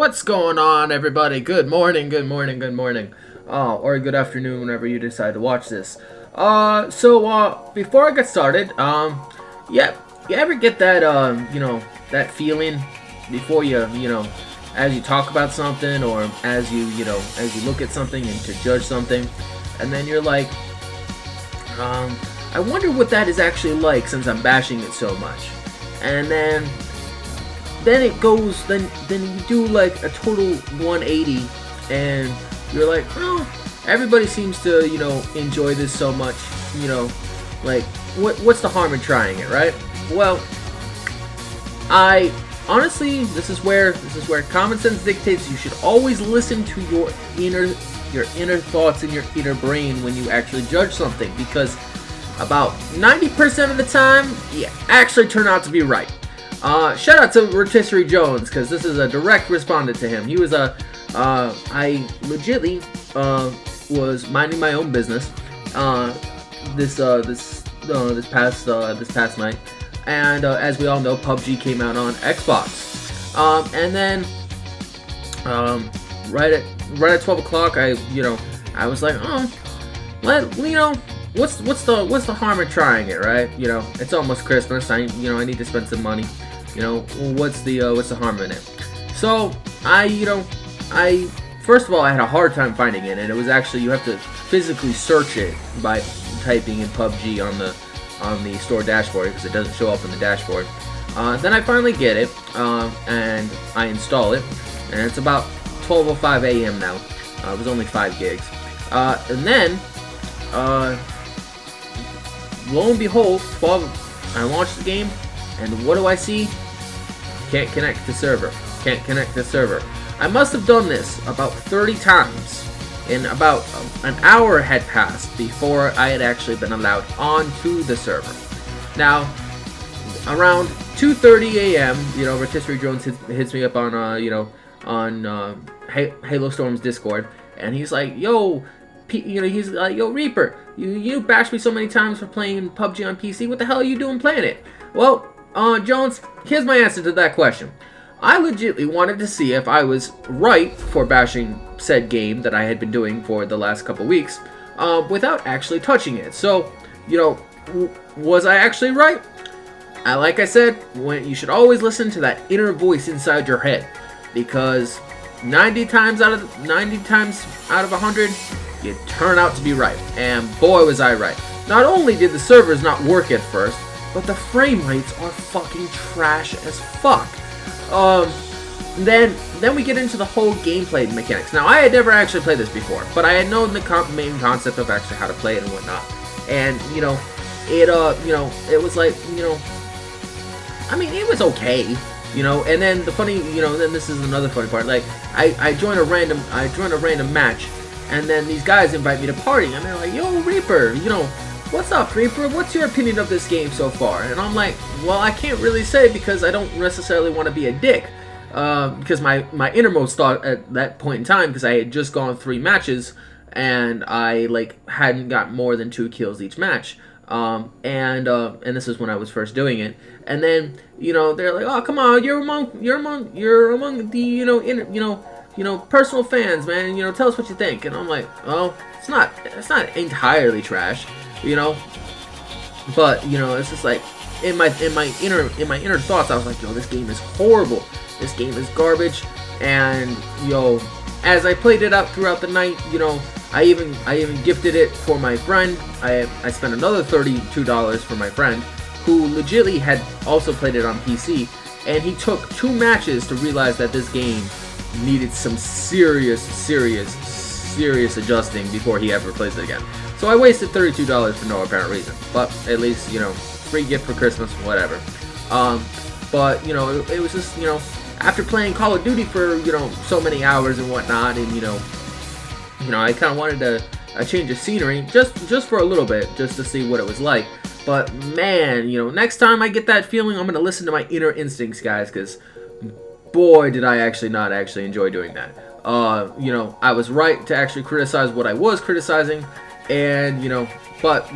What's going on, everybody? Good morning, good morning, good morning. Or good afternoon whenever you decide to watch this. Before I get started, yeah, you ever get that, that feeling before as you talk about something or as as you look at something and to judge something, and then you're like, I wonder what that is actually like since I'm bashing it so much. And then it goes, then you do like a total 180 and you're like, oh, everybody seems to, enjoy this so much, like what's the harm in trying it, right? Well, I honestly, this is where common sense dictates you should always listen to your inner thoughts and your inner brain when you actually judge something, because about 90% of the time you actually turn out to be right. Shout out to Rotisserie Jones, because this is a direct respondent to him. He was I legitly was minding my own business this past night, and as we all know, Pubg came out on Xbox, and then right at 12 o'clock, I was like, what's the harm in trying it, right? It's almost Christmas. I need to spend some money. What's the harm in it? So I first of all, I had a hard time finding it, and it was actually, you have to physically search it by typing in PUBG on the store dashboard, because it doesn't show up on the dashboard. Then I finally get it, and I install it, and it's about 12:05 a.m. now. It was only 5 gigs, and then lo and behold, I launch the game, and what do I see? Can't connect to server. Can't connect to server. I must have done this about 30 times, and about an hour had passed before I had actually been allowed onto the server. Now, around 2:30 a.m., Rotisserie Jones hits me up on Halo Storm's Discord, and he's like, "Yo, he's like, yo, Reaper, you bashed me so many times for playing PUBG on PC. What the hell are you doing playing it?" Well, Jones, here's my answer to that question. I legitimately wanted to see if I was right for bashing said game that I had been doing for the last couple weeks, without actually touching it. So, was I actually right? Like I said, you should always listen to that inner voice inside your head, because 90 times out of 100, you turn out to be right. And boy, was I right. Not only did the servers not work at first, but the frame rates are fucking trash as fuck. Then we get into the whole gameplay mechanics. Now, I had never actually played this before, but I had known the main concept of actually how to play it and whatnot. And it was like, I mean, it was okay. And then the funny, then this is another funny part. Like, I joined a random match, and then these guys invite me to party, and they're like, "Yo, Reaper, what's up, Reaper? What's your opinion of this game so far?" And I'm like, well, I can't really say, because I don't necessarily want to be a dick. Because my innermost thought at that point in time, because I had just gone 3 matches, and I hadn't got more than 2 kills each match. And this is when I was first doing it. And then, they're like, "Oh, come on, you're among the, personal fans, man. Tell us what you think." And I'm like, "Oh, it's not entirely trash, but it's just like in my inner thoughts, I was like, yo, this game is horrible. This game is garbage." And as I played it out throughout the night, I even gifted it for my friend. I spent another $32 for my friend, who legitimately had also played it on PC, and he took 2 matches to realize that this game needed some serious adjusting before he ever plays it again. So I wasted $32 for no apparent reason, but at least, free gift for Christmas, whatever. But it was just, after playing Call of Duty for so many hours and whatnot, and I kind of wanted a change of scenery, just for a little bit, just to see what it was like. But man, next time I get that feeling, I'm gonna listen to my inner instincts, guys, because boy, did I not actually enjoy doing that. I was right to actually criticize what I was criticizing, and but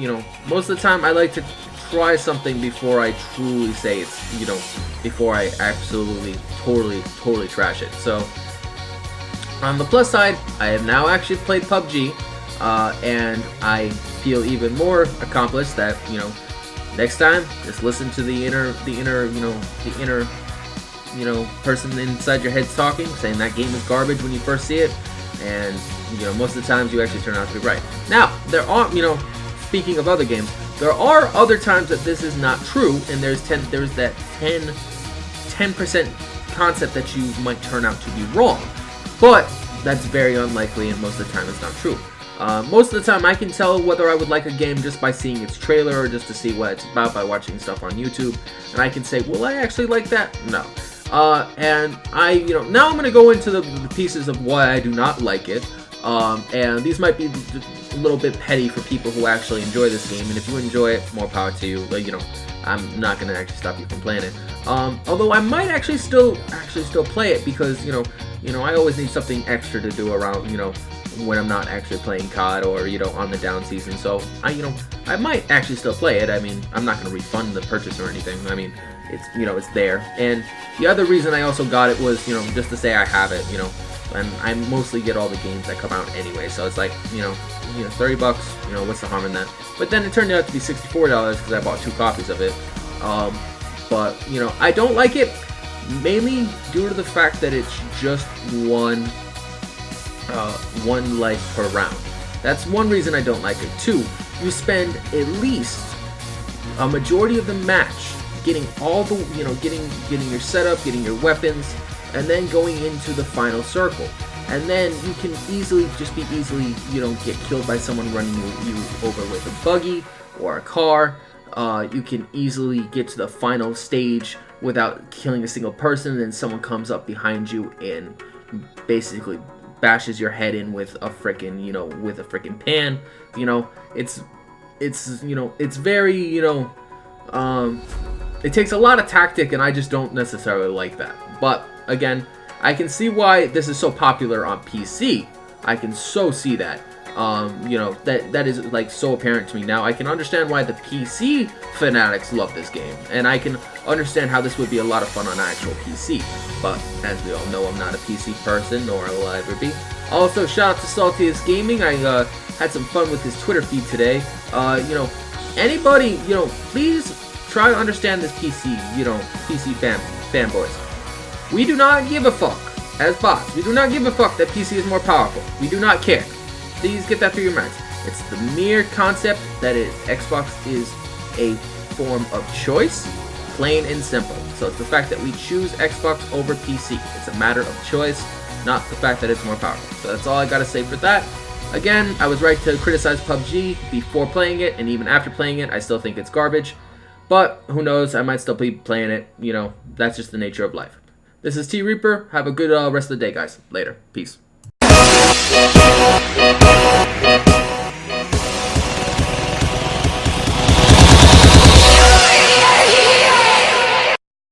most of the time I like to try something before I truly say it's, before I absolutely totally trash it. So On the plus side, I have now actually played PUBG, and I feel even more accomplished that, next time, just listen to the inner person inside your head's talking, saying that game is garbage when you first see it, and, most of the times you actually turn out to be right. Now, there are, speaking of other games, there are other times that this is not true, and there's that 10% concept that you might turn out to be wrong. But that's very unlikely, and most of the time it's not true. Most of the time I can tell whether I would like a game just by seeing its trailer or just to see what it's about by watching stuff on YouTube. And I can say, will I actually like that? No. And now I'm going to go into the pieces of why I do not like it. And these might be a little bit petty for people who actually enjoy this game. And if you enjoy it, more power to you. I'm not going to actually stop you from playing it. Although I might actually still play it because, I always need something extra to do around, when I'm not actually playing COD or, on the down season. So, I might actually still play it. I mean, I'm not going to refund the purchase or anything. I mean, it's, it's there. And the other reason I also got it was, just to say I have it, and I mostly get all the games that come out anyway. So it's like, $30, what's the harm in that? But then it turned out to be $64 because I bought 2 copies of it. But, I don't like it mainly due to the fact that it's just one life per round. That's one reason I don't like it. 2, you spend at least a majority of the match getting all the, getting your setup, getting your weapons, and then going into the final circle. And then you can easily get killed by someone running you over with a buggy or a car. You can easily get to the final stage without killing a single person, and then someone comes up behind you and basically bashes your head in with a frickin' pan. It's very, it takes a lot of tactic, and I just don't necessarily like that. But again, I can see why this is so popular on PC. I can so see that. That is like so apparent to me now. I can understand why the PC fanatics love this game, and I can understand how this would be a lot of fun on actual PC. But as we all know, I'm not a PC person, nor will I ever be. Also, shout out to Saltiest Gaming. I had some fun with his Twitter feed today. Anybody, please try to understand this PC fanboys. We do not give a fuck as bots. We do not give a fuck that PC is more powerful. We do not care. Please get that through your minds. It's the mere concept that Xbox is a form of choice, plain and simple. So it's the fact that we choose Xbox over PC. It's a matter of choice, not the fact that it's more powerful. So that's all I gotta say for that. Again, I was right to criticize PUBG before playing it, and even after playing it, I still think it's garbage. But who knows, I might still be playing it. That's just the nature of life. This is T Reaper. Have a good rest of the day, guys. Later. Peace.